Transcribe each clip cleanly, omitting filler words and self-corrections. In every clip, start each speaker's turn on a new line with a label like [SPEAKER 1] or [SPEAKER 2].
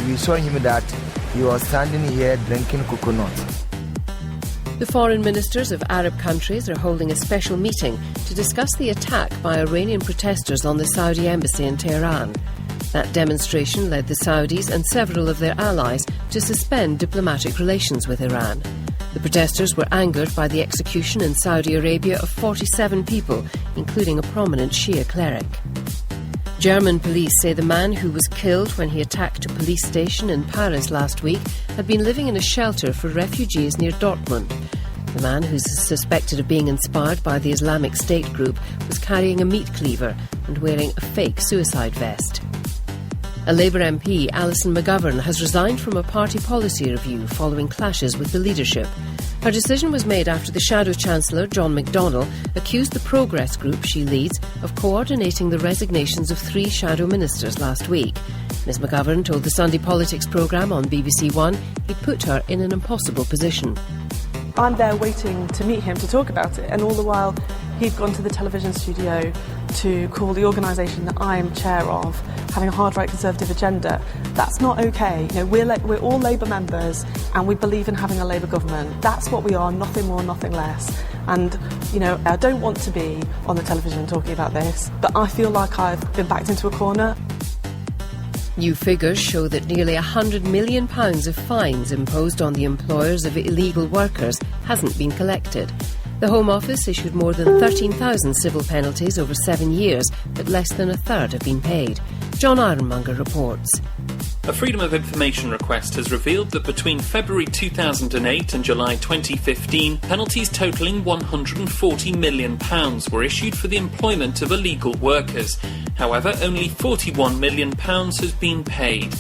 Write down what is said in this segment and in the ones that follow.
[SPEAKER 1] we saw him that he was standing here drinking coconut.
[SPEAKER 2] The foreign ministers of Arab countries are holding a special meeting to discuss the attack by Iranian protesters on the Saudi embassy in Tehran. That demonstration led the Saudis and several of their allies to suspend diplomatic relations with Iran. The protesters were angered by the execution in Saudi Arabia of 47 people, including a prominent Shia cleric. German police say the man who was killed when he attacked a police station in Paris last week had been living in a shelter for refugees near Dortmund. The man, who's suspected of being inspired by the Islamic State group, was carrying a meat cleaver and wearing a fake suicide vest. A Labour MP, Alison McGovern, has resigned from a party policy review following clashes with the leadership. Her decision was made after the Shadow Chancellor, John McDonnell, accused the Progress Group she leads of coordinating the resignations of 3 shadow ministers last week. Ms McGovern told the Sunday Politics programme on BBC One he put her in an impossible position.
[SPEAKER 3] I'm there waiting to meet him to talk about it, and all the while he'd gone to the television studio to call the organisation that I'm chair of having a hard right Conservative agenda. That's not okay. You know, we're all Labour members and we believe in having a Labour government. That's what we are, nothing more, nothing less. And, you know, I don't want to be on the television talking about this, but I feel like I've been backed into a corner.
[SPEAKER 2] New figures show that nearly £100 million of fines imposed on the employers of illegal workers hasn't been collected. The Home Office issued more than 13,000 civil penalties over 7 years, but less than a third have been paid. John Ironmonger reports.
[SPEAKER 4] A Freedom of Information request has revealed that between February 2008 and July 2015, penalties totalling £140 million were issued for the employment of illegal workers. However, only £41 million has been paid.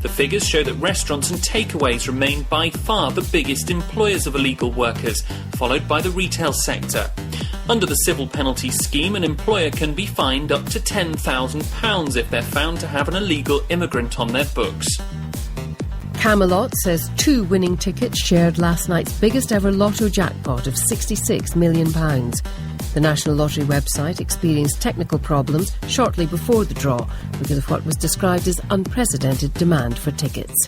[SPEAKER 4] The figures show that restaurants and takeaways remain by far the biggest employers of illegal workers, followed by the retail sector. Under the civil penalty scheme, an employer can be fined up to £10,000 if they're found to have an illegal immigrant on their books.
[SPEAKER 2] Camelot says 2 winning tickets shared last night's biggest ever lotto jackpot of £66 million. The National Lottery website experienced technical problems shortly before the draw because of what was described as unprecedented demand for tickets.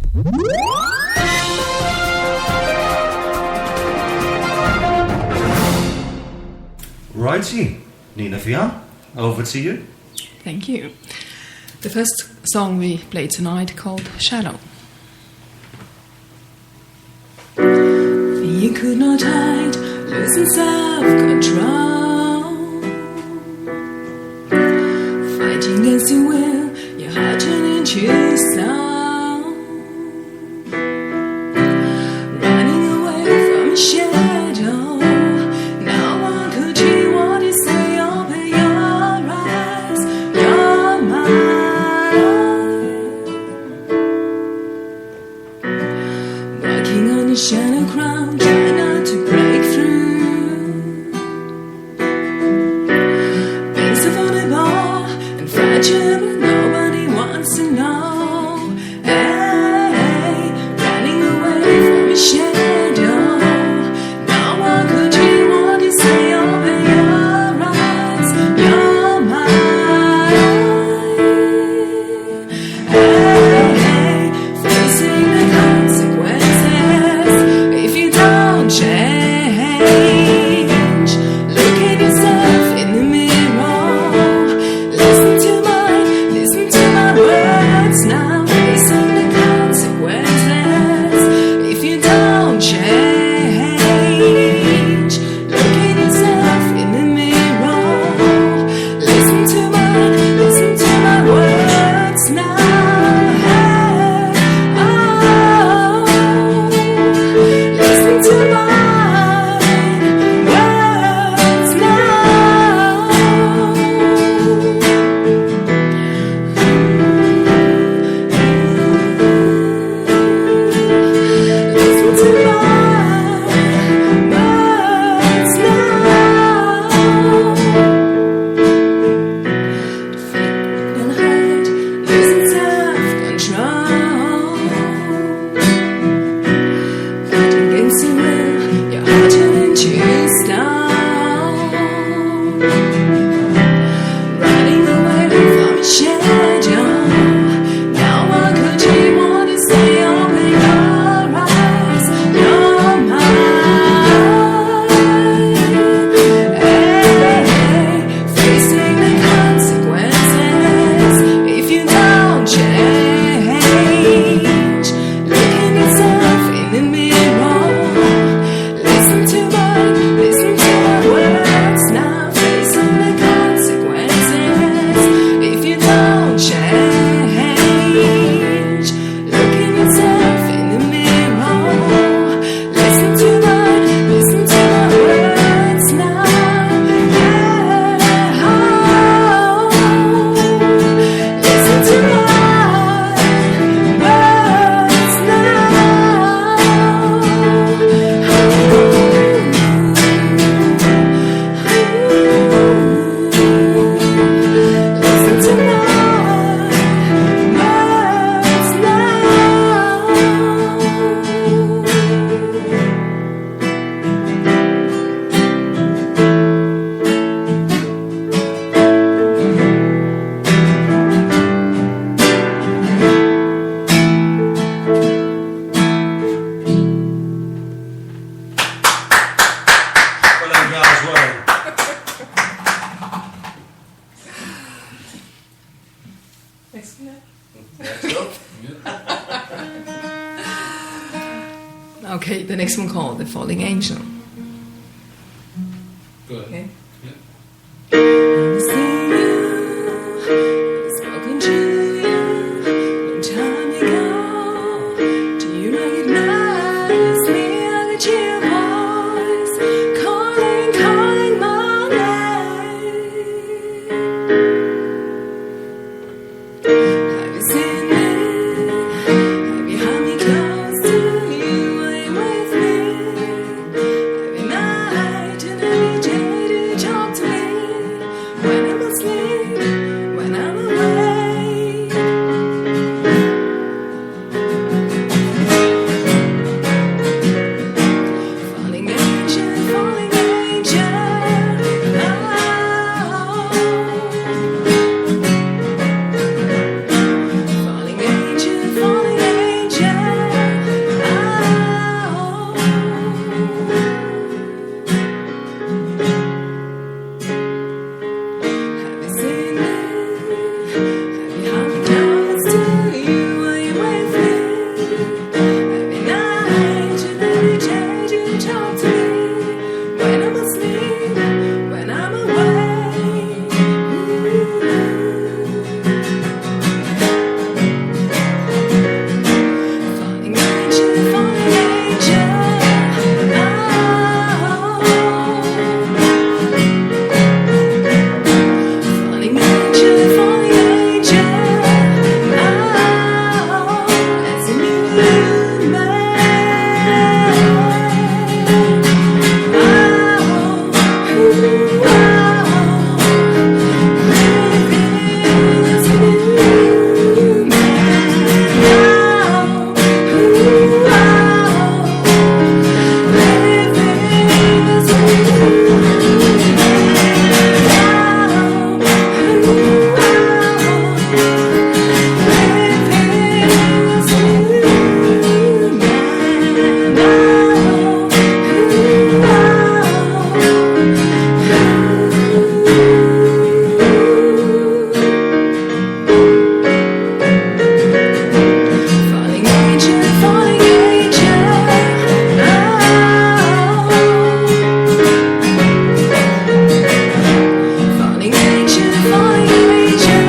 [SPEAKER 5] Righty, Nina Fian, over to you.
[SPEAKER 6] Thank you. The first song we played tonight called Shadow. You could not hide, losing self-control, fighting as you will, your heart turning into stone, running away from a shadow. Now one could hear what you say, open your eyes, your mind, walking on a shadow crown, trying not to break through. Face of on a bar and fragile, but nobody wants to know. Hey, running away from a shadow. No one could hear what you say, open your eyes, your mind. Hey, facing the consequences. Okay, the next one called The Falling Angel.
[SPEAKER 7] Go ahead.
[SPEAKER 6] Okay.
[SPEAKER 7] Yeah.
[SPEAKER 6] I've seen you, I've spoken to you long time ago. Do you recognize me? I could hear your voice calling my name. Have you seen me? Have you held me close to you? Are you with me? Every night and every day do you talk to me? When I'm asleep, when I'm awake. Falling angel, falling angel. Oh. Falling angel, falling angel. Have you seen me? Have you held me close to you? Are you with me? Every night and every day do you talk to me? When I'm asleep, when I'm awake. Falling angel, falling angel. Falling angel, falling angel. As a new Falling angel, falling angel. Falling angel, falling angel.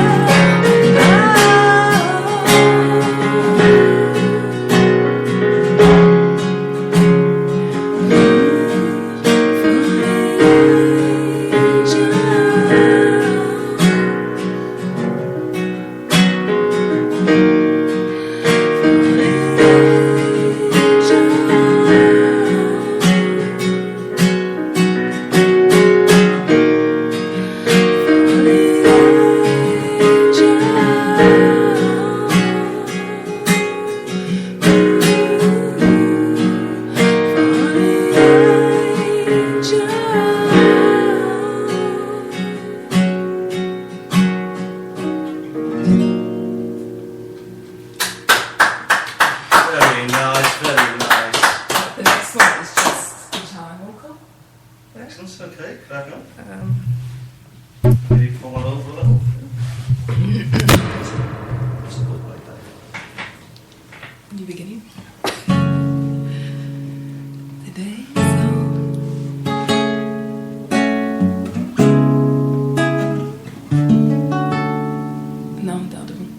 [SPEAKER 5] Very nice, very nice.
[SPEAKER 6] The next one is just guitar and vocal.
[SPEAKER 5] Excellent, okay, crack on.
[SPEAKER 6] Um,
[SPEAKER 5] Maybe fall over a little. It's a good like that.
[SPEAKER 6] New beginning. The day is No, the other one.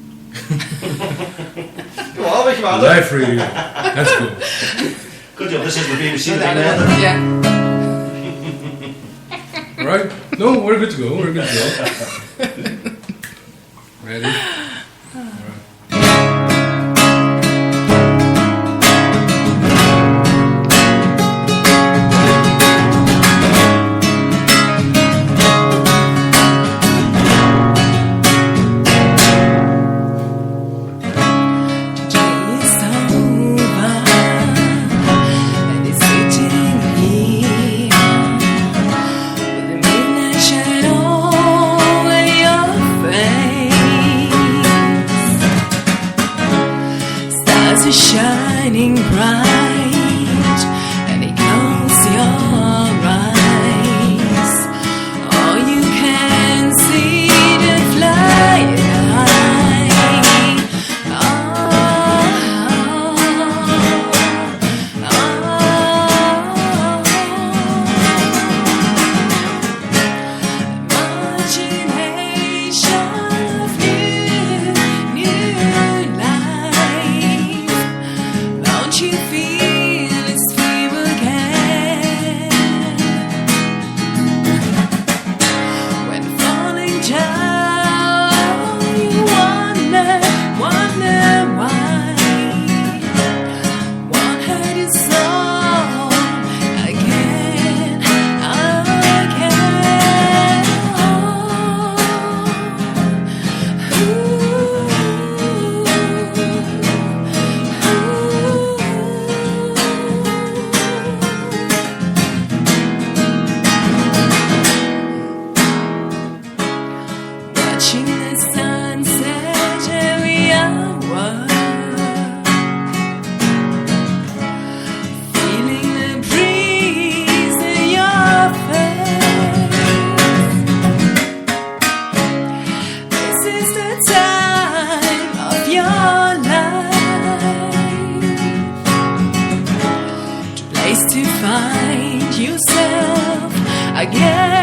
[SPEAKER 5] Go on, make you out.
[SPEAKER 7] Live for you. That's cool.
[SPEAKER 5] Good job, this is the BBC
[SPEAKER 6] The
[SPEAKER 5] thing
[SPEAKER 6] other
[SPEAKER 5] there.
[SPEAKER 6] one. Yeah.
[SPEAKER 7] Right? No, we're good to go. We're good to go. Ready?
[SPEAKER 6] Today is over, and it's sitting here with the midnight shadow in your face. Stars are shining bright, and they close your eyes. All you can see the flying high. Oh, oh, oh. I guess